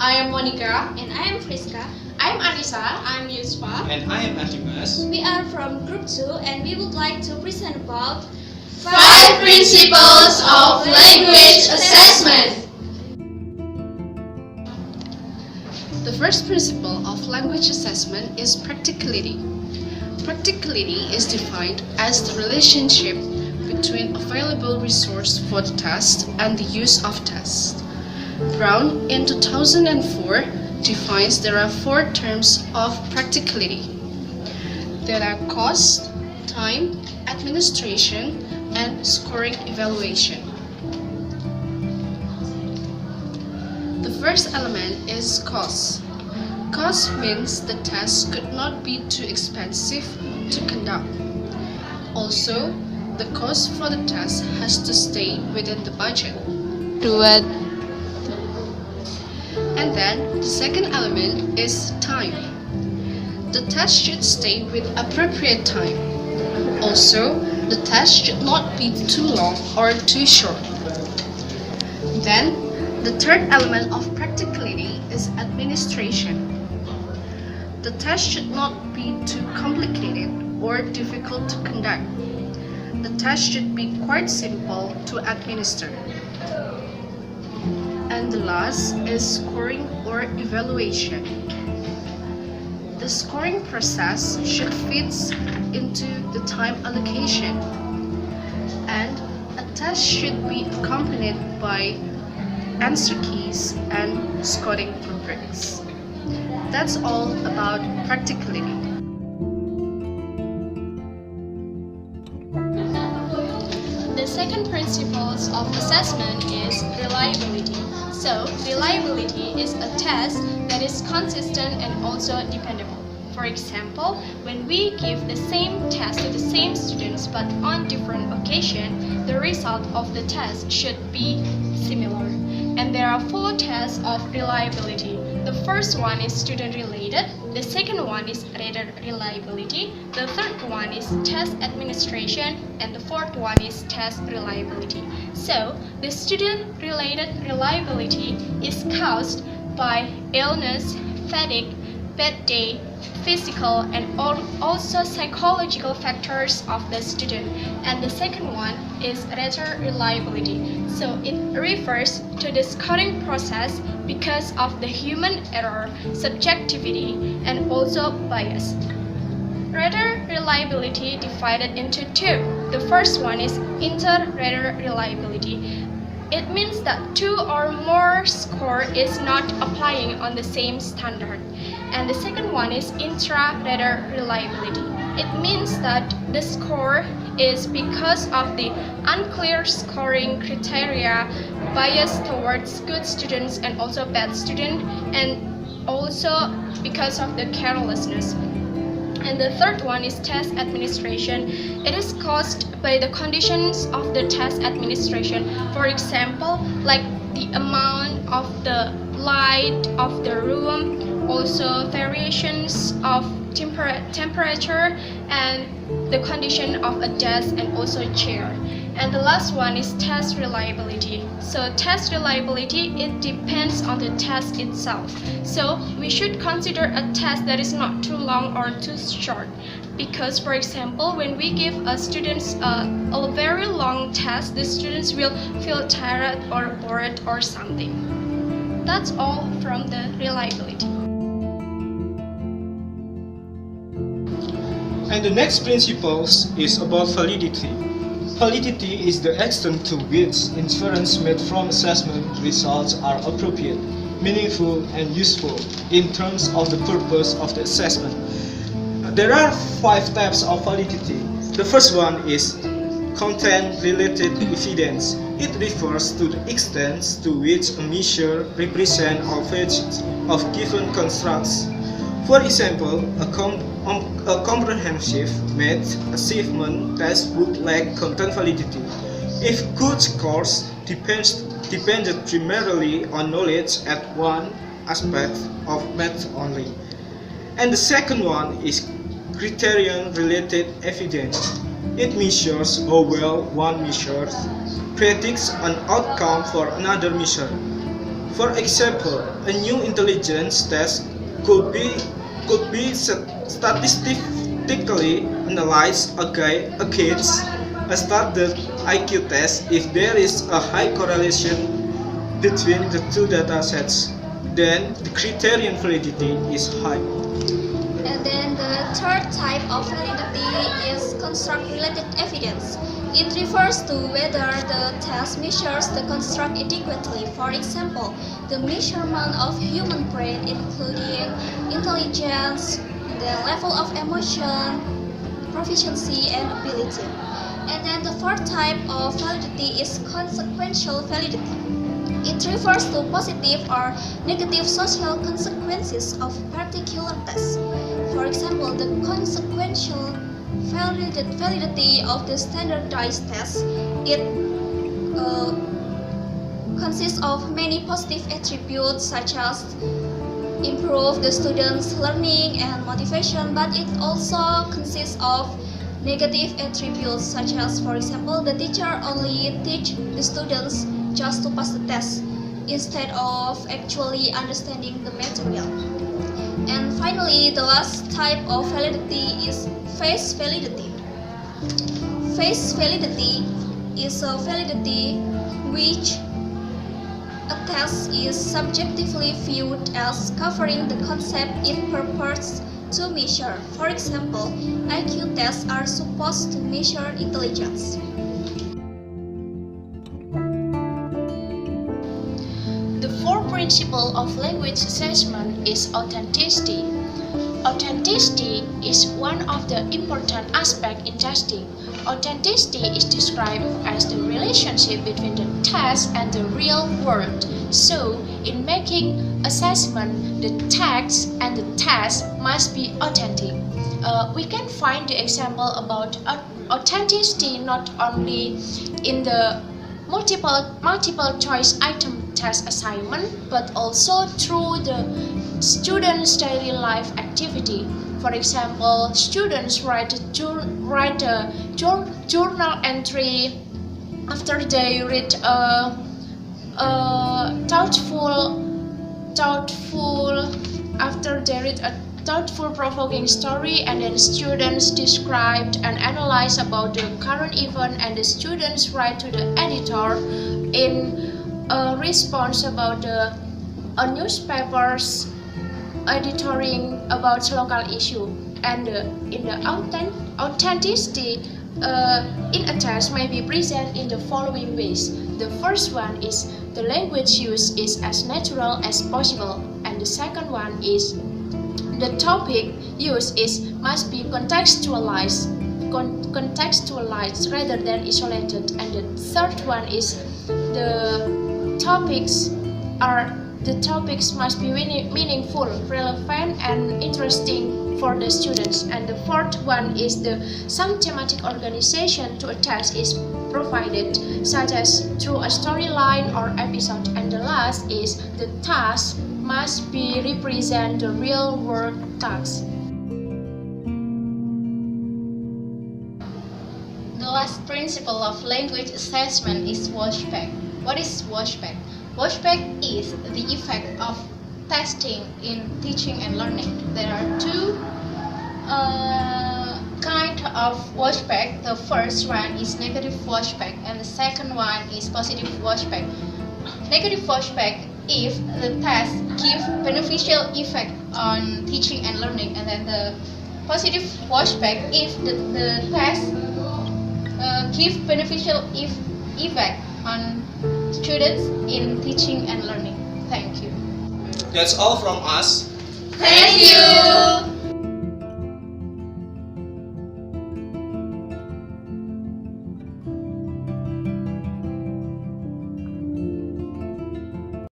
I am Monica. And I am Frischa. I'm Anisa. I'm Yusfa. And I am Adhimas. We are from Group 2 and we would like to present about 5 principles of language assessment. The first principle of language assessment is practicality. Practicality is defined as the relationship between available resource for the test and the use of test. Brown in 2004 defines there are 4 terms of practicality. There are cost, time, administration, and scoring evaluation. The first element is cost. Cost means the test could not be too expensive to conduct. Also, the cost for the test has to stay within the budget. And then the second element is time. The test should stay with appropriate time. Also, the test should not be too long or too short. Then, the third element of practicality is administration. The test should not be too complicated or difficult to conduct. The test should be quite simple to administer. And the last is scoring or evaluation. The scoring process should fit into the time allocation, and a test should be accompanied by answer keys and scoring rubrics. That's all about practicality. The second principle of assessment is reliability. So, reliability is a test that is consistent and also dependable. For example, when we give the same test to the same students but on different occasions, the result of the test should be similar. And there are 4 tests of reliability. The first one is student-related, the second one is rater reliability, the third one is test administration, and the fourth one is test reliability. So, the student-related reliability is caused by illness, fatigue, bad day, physical and also psychological factors of the student. And the second one is rater reliability. So it refers to the scoring process because of the human error, subjectivity, and also bias. Rater reliability divided into 2. The first one is inter-rater reliability. It means that 2 or more score is not applying on the same standard. And the second one is intra-rater reliability. It means that the score is because of the unclear scoring criteria, bias towards good students and also bad students, and also because of the carelessness. And the third one is test administration. It is caused by the conditions of the test administration. For example, like the amount of the light of the room, also variations of temperature, and the condition of a desk and also a chair. And the last one is test reliability. So test reliability, it depends on the test itself. So we should consider a test that is not too long or too short. Because for example, when we give students a very long test, the students will feel tired or bored or something. That's all from the reliability. And the next principle is about validity. Validity is the extent to which inference made from assessment results are appropriate, meaningful, and useful in terms of the purpose of the assessment. There are 5 types of validity. The first one is content-related evidence. It refers to the extent to which a measure represents or features of given constructs. For example, a comprehensive math achievement test would lack content validity if good scores depended primarily on knowledge at one aspect of math only. And the second one is criterion-related evidence. It measures how well one measure predicts an outcome for another measure. For example, a new intelligence test could be statistically analyzed against a standard IQ test if there is a high correlation between the two data sets. Then the criterion validity is high. And then the third type of validity is construct-related evidence. It refers to whether the test measures the construct adequately. For example, the measurement of human brain including intelligence, the level of emotion, proficiency, and ability. And then the fourth type of validity is consequential validity. It refers to positive or negative social consequences of particular tests. For example, the consequential validity of the standardized test, it consists of many positive attributes such as improve the students' learning and motivation, but it also consists of negative attributes such as, for example, the teacher only teach the students just to pass the test instead of actually understanding the material. And finally, the last type of validity is face validity. Face validity is a validity which a test is subjectively viewed as covering the concept it purports to measure. For example, IQ tests are supposed to measure intelligence. The fourth principle of language assessment is authenticity. Authenticity is one of the important aspects in testing. Authenticity is described as the relationship between the test and the real world. So, in making assessment, the text and the test must be authentic. We can find the example about authenticity not only in the multiple choice item test assignment, but also through the students' daily life activity. For example, students write a journal entry after they read a thoughtful, provoking story, and then students described and analyze about the current event, and the students write to the editor in a response about the newspapers editorial about local issue. And in the authenticity in a test may be present in the following ways. The first one is the language used is as natural as possible, and the second one is the topic used must be contextualized rather than isolated, and the third one is the topics must be meaningful, relevant, and interesting for the students. And the fourth one is some thematic organization to a task is provided, such as through a storyline or episode. And the last is the task must be represent the real world task. The last principle of language assessment is watchback. What is watchback? Watchback is the effect of testing in teaching and learning. There are two kinds of watchback. The first one is negative watchback, and the second one is positive watchback. Negative watchback if the test gives beneficial effect on teaching and learning, and then the positive watchback if the test gives beneficial effect on students in teaching and learning. Thank you. That's all from us. Thank you!